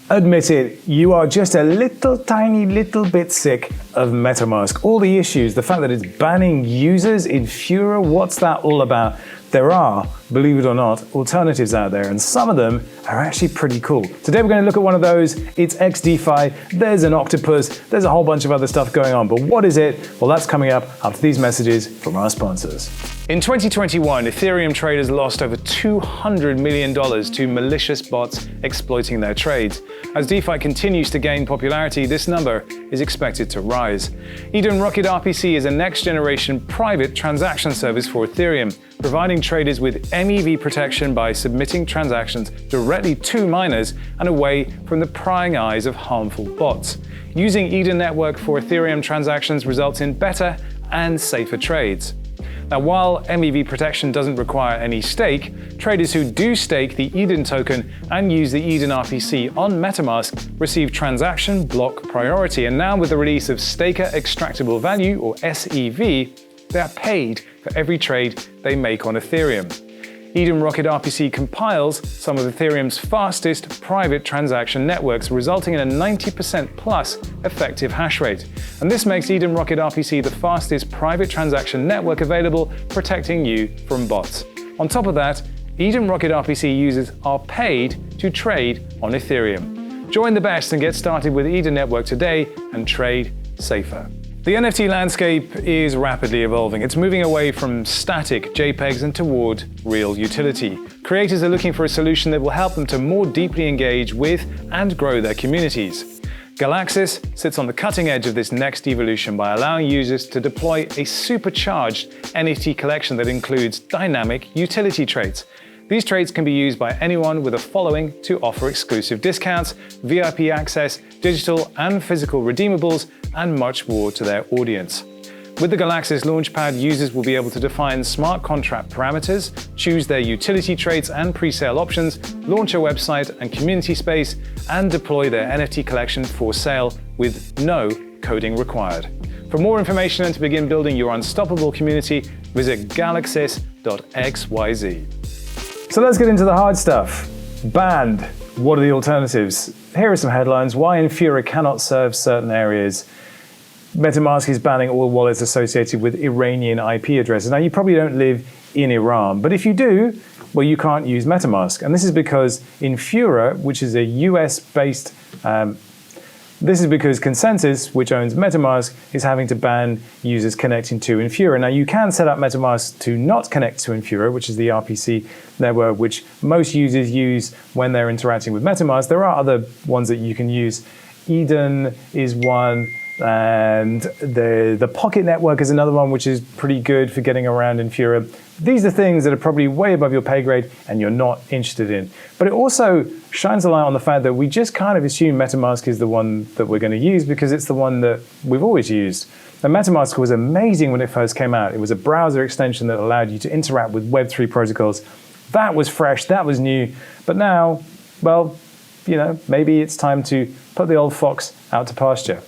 Admit it, you are just a tiny little bit sick of MetaMask. All the issues, the fact that it's banning users in Fura, what's that all about? There are, believe it or not, alternatives out there, and some of them are actually pretty cool. Today we're going to look at one of those. It's XDEFI, there's an octopus, there's a whole bunch of other stuff going on, but what is it? Well, that's coming up after these messages from our sponsors. In 2021, Ethereum traders lost over $200 million to malicious bots exploiting their trades. As DeFi continues to gain popularity, this number is expected to rise. Eden Rocket RPC is a next-generation private transaction service for Ethereum, providing traders with MEV protection by submitting transactions directly to miners and away from the prying eyes of harmful bots. Using Eden Network for Ethereum transactions results in better and safer trades. Now, while MEV protection doesn't require any stake, traders who do stake the Eden token and use the Eden RPC on MetaMask receive transaction block priority. And now with the release of Staker Extractable Value, or SEV, they are paid for every trade they make on Ethereum. Eden Rocket RPC compiles some of Ethereum's fastest private transaction networks, resulting in a 90% plus effective hash rate. And this makes Eden Rocket RPC the fastest private transaction network available, protecting you from bots. On top of that, Eden Rocket RPC users are paid to trade on Ethereum. Join the best and get started with Eden Network today and trade safer. The NFT landscape is rapidly evolving. It's moving away from static JPEGs and toward real utility. Creators are looking for a solution that will help them to more deeply engage with and grow their communities. Galaxis sits on the cutting edge of this next evolution by allowing users to deploy a supercharged NFT collection that includes dynamic utility traits. These traits can be used by anyone with a following to offer exclusive discounts, VIP access, digital and physical redeemables, and much more to their audience. With the Galaxis Launchpad, users will be able to define smart contract parameters, choose their utility traits and pre-sale options, launch a website and community space, and deploy their NFT collection for sale with no coding required. For more information and to begin building your unstoppable community, visit galaxis.xyz. So let's get into the hard stuff. Banned. What are the alternatives? Here are some headlines. Why Infura cannot serve certain areas. MetaMask is banning all wallets associated with Iranian IP addresses. Now, you probably don't live in Iran, but if you do, well, you can't use MetaMask. And this is because Infura, which is a US-based this is because Consensus, which owns MetaMask, is having to ban users connecting to Infura. Now, you can set up MetaMask to not connect to Infura, which is the RPC network, which most users use when they're interacting with MetaMask. There are other ones that you can use. Eden is one, and the Pocket network is another one, which is pretty good for getting around Infura. These are things that are probably way above your pay grade and you're not interested in. But it also shines a light on the fact that we just kind of assume MetaMask is the one that we're going to use because it's the one that we've always used. And MetaMask was amazing when it first came out. It was a browser extension that allowed you to interact with Web3 protocols. That was fresh, that was new. But now, well, you know, maybe it's time to put the old fox out to pasture.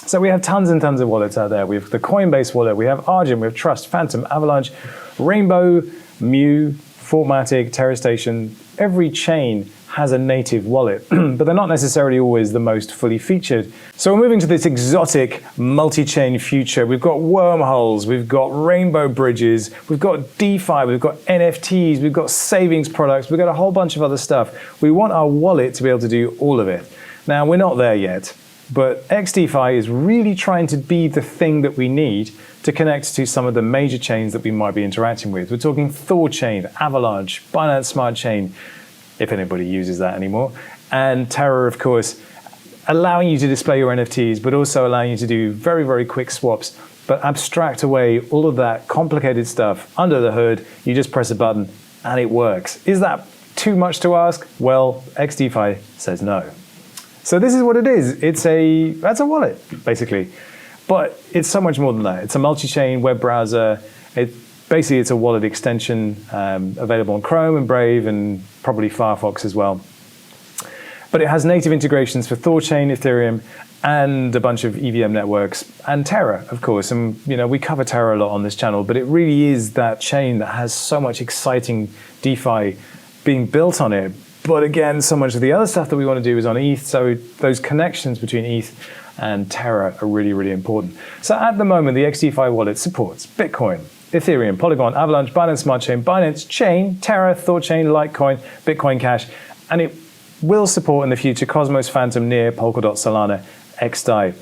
So we have tons and tons of wallets out there. We have the Coinbase wallet, we have Argent, we have Trust, Phantom, Avalanche, Rainbow, Mu, Fortmatic, TerraStation. Every chain has a native wallet, but they're not necessarily always the most fully featured. So we're moving to this exotic multi-chain future. We've got wormholes, we've got rainbow bridges, we've got DeFi, we've got NFTs, we've got savings products, we've got a whole bunch of other stuff. We want our wallet to be able to do all of it. Now, we're not there yet, but XDEFI is really trying to be the thing that we need to connect to some of the major chains that we might be interacting with. We're talking Thorchain, Avalanche, Binance Smart Chain, if anybody uses that anymore, and Terra, of course, allowing you to display your NFTs, but also allowing you to do very, very quick swaps, but abstract away all of that complicated stuff under the hood. You just press a button and it works. Is that too much to ask? Well, XDEFI says no. So this is what it is. That's a wallet, basically. But it's so much more than that. It's a multi-chain web browser. Basically, it's a wallet extension available on Chrome and Brave and probably Firefox as well. But it has native integrations for Thorchain, Ethereum, and a bunch of EVM networks, and Terra, of course. And you know, we cover Terra a lot on this channel, but it really is that chain that has so much exciting DeFi being built on it. But again, so much of the other stuff that we want to do is on ETH, so those connections between ETH and Terra are really, really important. So at the moment, the XDEFI wallet supports Bitcoin, Ethereum, Polygon, Avalanche, Binance Smart Chain, Binance Chain, Terra, Thorchain, Litecoin, Bitcoin Cash, and it will support in the future Cosmos, Phantom, Near, Polkadot, Solana, XDAI.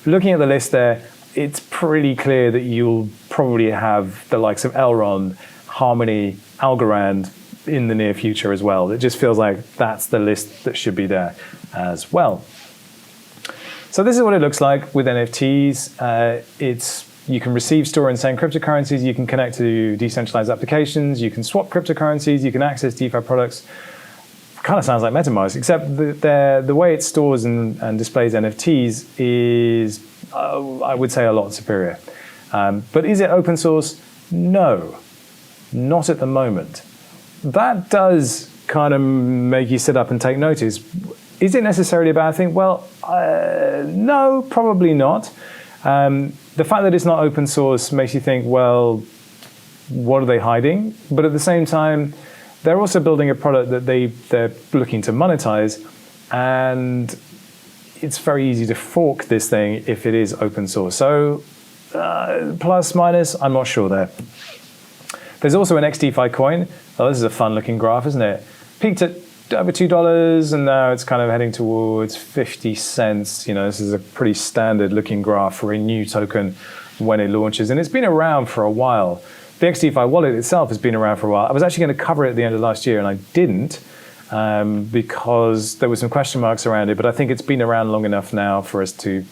Looking at the list there, it's pretty clear that you'll probably have the likes of Elrond, Harmony, Algorand in the near future as well. It just feels like that's the list that should be there as well. So this is what it looks like with NFTs. You can receive, store, and send cryptocurrencies. You can connect to decentralized applications. You can swap cryptocurrencies. You can access DeFi products. Kind of sounds like MetaMask, except the way it stores and displays NFTs is, I would say, a lot superior. But is it open source? No, not at the moment. That does kind of make you sit up and take notice. Is it necessarily a bad thing? Well, no, probably not. The fact that it's not open source makes you think, well, what are they hiding? But at the same time, they're also building a product that they're looking to monetize, and it's very easy to fork this thing if it is open source. So plus, minus, I'm not sure there. There's also an XDEFI coin. Oh, this is a fun-looking graph, isn't it? Peaked at over $2, and now it's kind of heading towards 50 cents. You know, this is a pretty standard-looking graph for a new token when it launches, and it's been around for a while. The XDEFI wallet itself has been around for a while. I was actually going to cover it at the end of last year, and I didn't because there were some question marks around it, but I think it's been around long enough now for us to,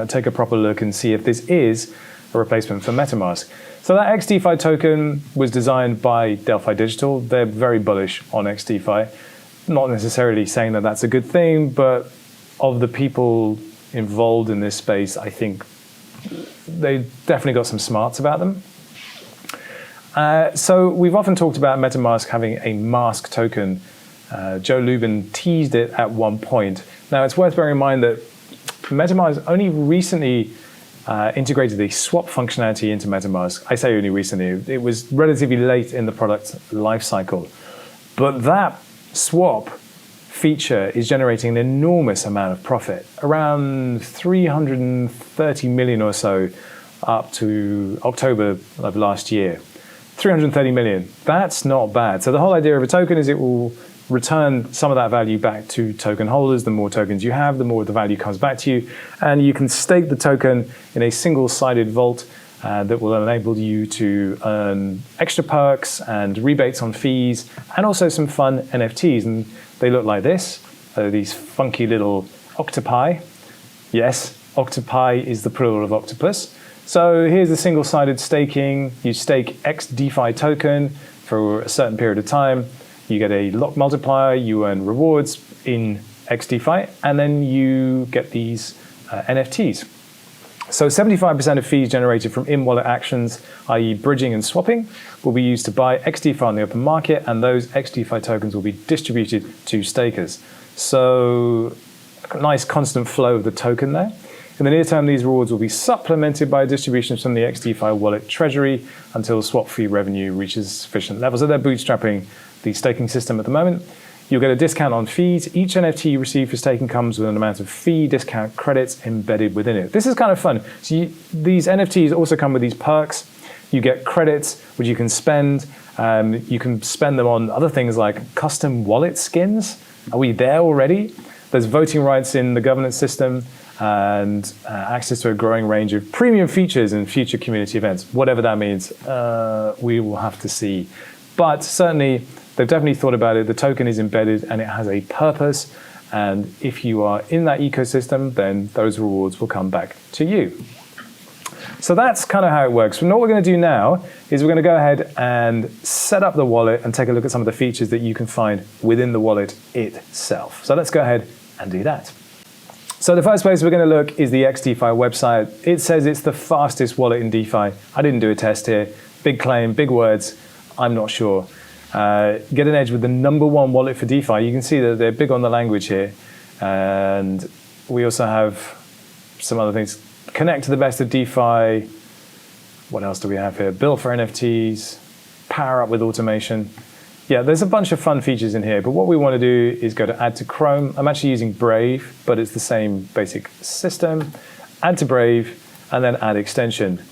take a proper look and see if this is a replacement for MetaMask. So that XDEFI token was designed by Delphi Digital. They're very bullish on XDEFI. Not necessarily saying that that's a good thing, but of the people involved in this space, I think they definitely got some smarts about them. So we've often talked about MetaMask having a mask token. Joe Lubin teased it at one point. Now, it's worth bearing in mind that MetaMask only recently integrated the swap functionality into MetaMask. I say only recently. It was relatively late in the product lifecycle. But that swap feature is generating an enormous amount of profit, around 330 million or so up to October of last year. 330 million, that's not bad. So the whole idea of a token is it will return some of that value back to token holders. The more tokens you have, the more the value comes back to you. And you can stake the token in a single-sided vault that will enable you to earn extra perks and rebates on fees, and also some fun NFTs. And they look like this, these funky little octopi. Yes, octopi is the plural of octopus. So here's the single-sided staking. You stake XDEFI token for a certain period of time. You get a lock multiplier, you earn rewards in XDEFI, and then you get these NFTs. So 75% of fees generated from in-wallet actions, i.e. bridging and swapping, will be used to buy XDEFI on the open market, and those XDEFI tokens will be distributed to stakers. So a nice constant flow of the token there. In the near term, these rewards will be supplemented by distributions from the XDEFI wallet treasury until swap fee revenue reaches sufficient levels. So they're bootstrapping the staking system at the moment. You'll get a discount on fees. Each NFT you receive for staking comes with an amount of fee discount credits embedded within it. This is kind of fun. So these NFTs also come with these perks. You get credits, which you can spend. You can spend them on other things like custom wallet skins. Are we there already? There's voting rights in the governance system, and access to a growing range of premium features in future community events. Whatever that means, we will have to see. But certainly, they've definitely thought about it. The token is embedded and it has a purpose. And if you are in that ecosystem, then those rewards will come back to you. So that's kind of how it works. And what we're going to do now is we're going to go ahead and set up the wallet and take a look at some of the features that you can find within the wallet itself. So let's go ahead and do that. So the first place we're going to look is the XDEFI website. It says it's the fastest wallet in DeFi. I didn't do a test here. Big claim, big words. I'm not sure. Get an edge with the #1 wallet for DeFi. You can see that they're big on the language here. And we also have some other things. Connect to the best of DeFi. What else do we have here? Built for NFTs. Power up with automation. Yeah, there's a bunch of fun features in here, but what we want to do is go to Add to Chrome. I'm actually using Brave, but it's the same basic system. Add to Brave, and then Add Extension.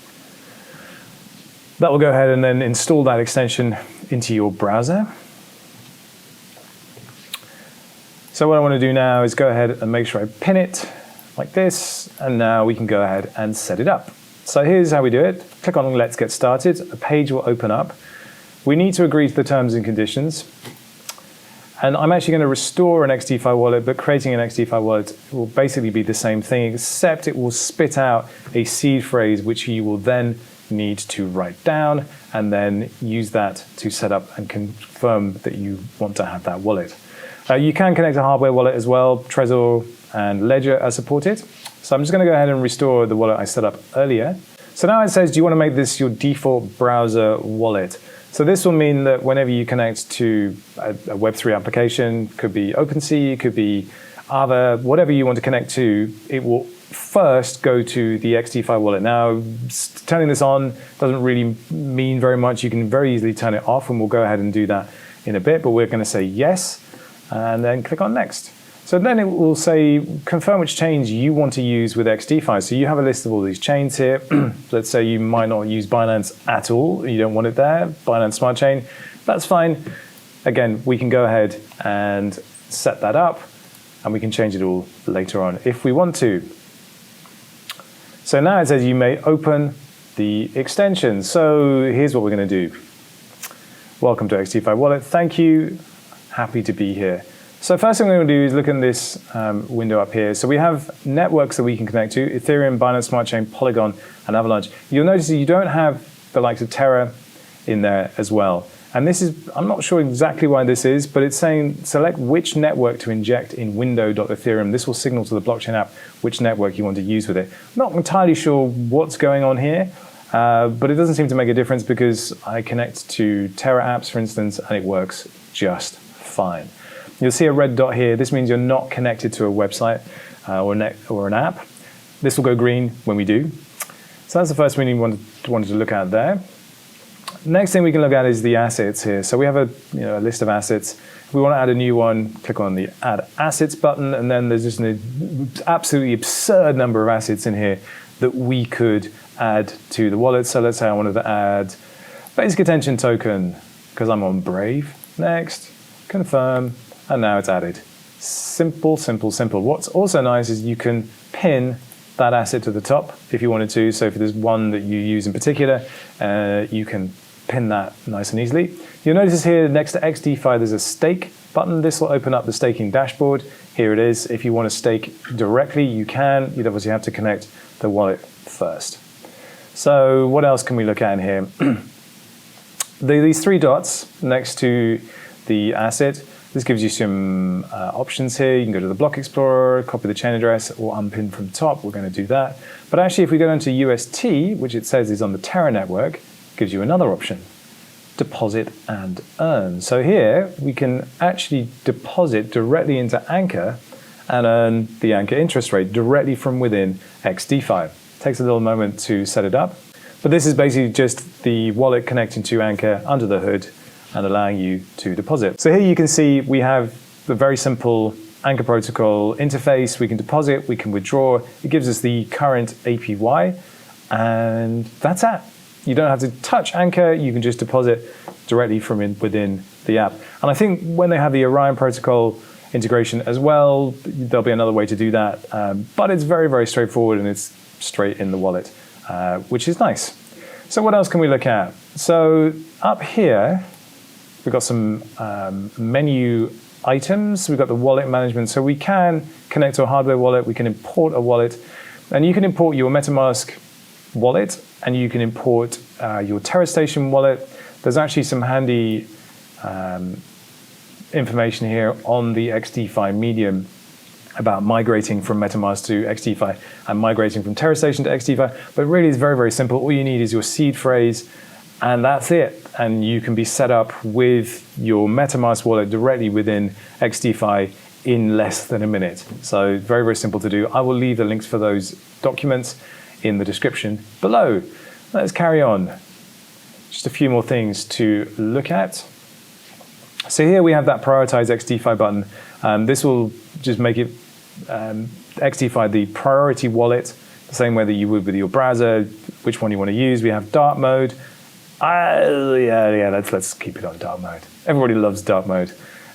That will go ahead and then install that extension into your browser. So what I want to do now is go ahead and make sure I pin it like this, and now we can go ahead and set it up. So here's how we do it. Click on Let's Get Started. A page will open up. We need to agree to the terms and conditions. And I'm actually going to restore an XDEFI wallet, but creating an XDEFI wallet will basically be the same thing, except it will spit out a seed phrase, which you will then need to write down and then use that to set up and confirm that you want to have that wallet. You can connect a hardware wallet as well. Trezor and Ledger are supported. So I'm just going to go ahead and restore the wallet I set up earlier. So now it says, do you want to make this your default browser wallet? So this will mean that whenever you connect to a Web3 application, could be OpenSea, could be Aave, whatever you want to connect to, it will first go to the XDEFI wallet. Now, turning this on doesn't really mean very much. You can very easily turn it off, and we'll go ahead and do that in a bit, but we're going to say yes, and then click on next. So then it will say, confirm which chains you want to use with XDEFI. So you have a list of all these chains here. Let's say you might not use Binance at all. You don't want it there, Binance Smart Chain. That's fine. Again, we can go ahead and set that up, and we can change it all later on if we want to. So now it says you may open the extension. So here's what we're going to do. Welcome to XDEFI Wallet. Thank you. Happy to be here. So first thing we're going to do is look in this window up here. So we have networks that we can connect to: Ethereum, Binance Smart Chain, Polygon, and Avalanche. You'll notice that you don't have the likes of Terra in there as well. And this is, I'm not sure exactly why this is, but it's saying select which network to inject in window.ethereum. This will signal to the blockchain app which network you want to use with it. I'm not entirely sure what's going on here, but it doesn't seem to make a difference because I connect to Terra apps, for instance, and it works just fine. You'll see a red dot here. This means you're not connected to a website or an app. This will go green when we do. So that's the first thing we wanted to look at there. Next thing we can look at is the assets here. So we have a list of assets. If we want to add a new one, click on the Add Assets button, and then there's just an absolutely absurd number of assets in here that we could add to the wallet. So let's say I wanted to add Basic Attention Token because I'm on Brave. Next, confirm. And now it's added. Simple, simple, simple. What's also nice is you can pin that asset to the top if you wanted to. So if there's one that you use in particular, you can pin that nice and easily. You'll notice here next to XDEFI, there's a stake button. This will open up the staking dashboard. Here it is. If you want to stake directly, you can. You'd obviously have to connect the wallet first. So what else can we look at in here? These three dots next to the asset. This gives you some options here. You can go to the block explorer, copy the chain address, or unpin from top. We're going to do that. But actually, if we go into UST, which it says is on the Terra network, it gives you another option, deposit and earn. So here, we can actually deposit directly into Anchor and earn the Anchor interest rate directly from within XDEFI. It takes a little moment to set it up. But this is basically just the wallet connecting to Anchor under the hood and allowing you to deposit. So here you can see we have the very simple Anchor protocol interface. We can deposit, we can withdraw. It gives us the current APY, and that's it. You don't have to touch Anchor. You can just deposit directly from within the app. And I think when they have the Orion protocol integration as well, there'll be another way to do that. But it's very, very straightforward, and it's straight in the wallet, which is nice. So what else can we look at? So up here, we've got some menu items. We've got the wallet management. So we can connect to a hardware wallet. We can import a wallet. And you can import your MetaMask wallet, and you can import your TerraStation wallet. There's actually some handy information here on the XDEFI Medium about migrating from MetaMask to XDEFI and migrating from TerraStation to XDEFI. But really, it's very, very simple. All you need is your seed phrase, and that's it. And you can be set up with your MetaMask wallet directly within XDEFI in less than a minute. So very, very simple to do. I will leave the links for those documents in the description below. Let's carry on. Just a few more things to look at. So here we have that prioritize XDEFI button. This will just make it XDEFI the priority wallet, the same way that you would with your browser, which one you want to use. We have dark mode. Let's keep it on dark mode. Everybody loves dark mode.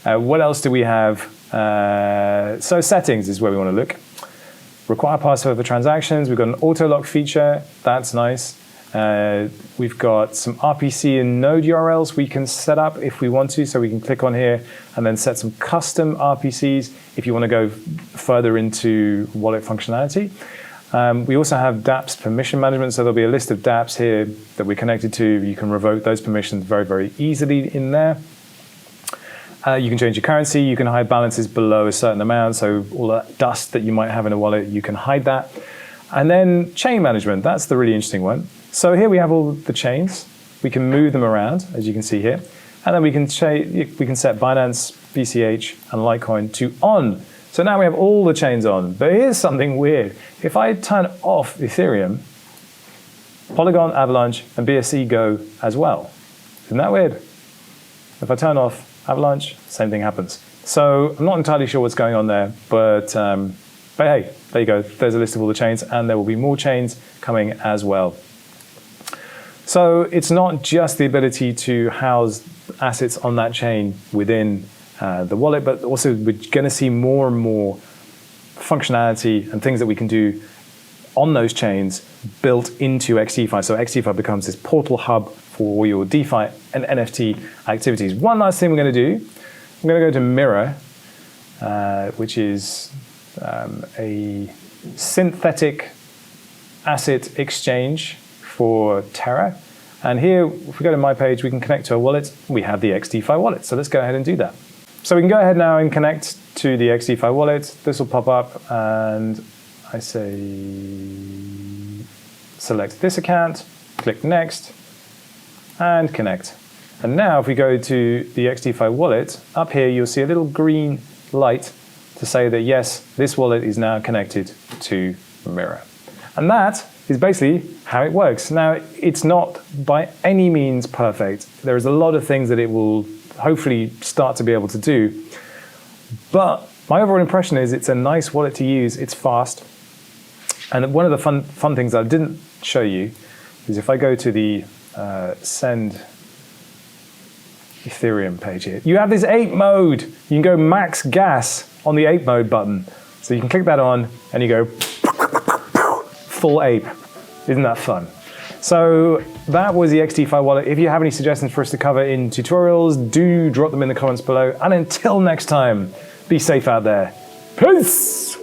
What else do we have? So settings is where we want to look. Require password for transactions. We've got an auto lock feature. That's nice. We've got some RPC and node URLs we can set up if we want to. So we can click on here and then set some custom RPCs if you want to go further into wallet functionality. We also have dApps permission management. So there'll be a list of dApps here that we're connected to. You can revoke those permissions very, very easily in there. You can change your currency. You can hide balances below a certain amount. So all that dust that you might have in a wallet, you can hide that. And then chain management. That's the really interesting one. So here we have all the chains. We can move them around, as you can see here. And then we can set Binance, BCH, and Litecoin to on. So now we have all the chains on. But here's something weird. If I turn off Ethereum, Polygon, Avalanche, and BSC go as well. Isn't that weird? If I turn off Avalanche, same thing happens. So I'm not entirely sure what's going on there, but hey, there you go. There's a list of all the chains, and there will be more chains coming as well. So it's not just the ability to house assets on that chain within the wallet, but also we're going to see more and more functionality and things that we can do on those chains built into XDEFI. So XDEFI becomes this portal hub for your DeFi and NFT activities. One last thing we're going to do, I'm going to go to Mirror, which is a synthetic asset exchange for Terra. And here, if we go to my page, we can connect to a wallet. We have the XDEFI wallet. So let's go ahead and do that. So we can go ahead now and connect to the XDEFI wallet. This will pop up and I say, select this account, click next, and connect. And now if we go to the XDEFI wallet, up here you'll see a little green light to say that yes, this wallet is now connected to Mirror. And that is basically how it works. Now, it's not by any means perfect. There is a lot of things that it will hopefully start to be able to do. But my overall impression is it's a nice wallet to use. It's fast. And one of the fun things that I didn't show you is if I go to the send Ethereum page here, you have this ape mode. You can go max gas on the ape mode button. So you can click that on and you go full ape. Isn't that fun? So that was the XDEFI wallet. If you have any suggestions for us to cover in tutorials, do drop them in the comments below. And until next time, be safe out there. Peace!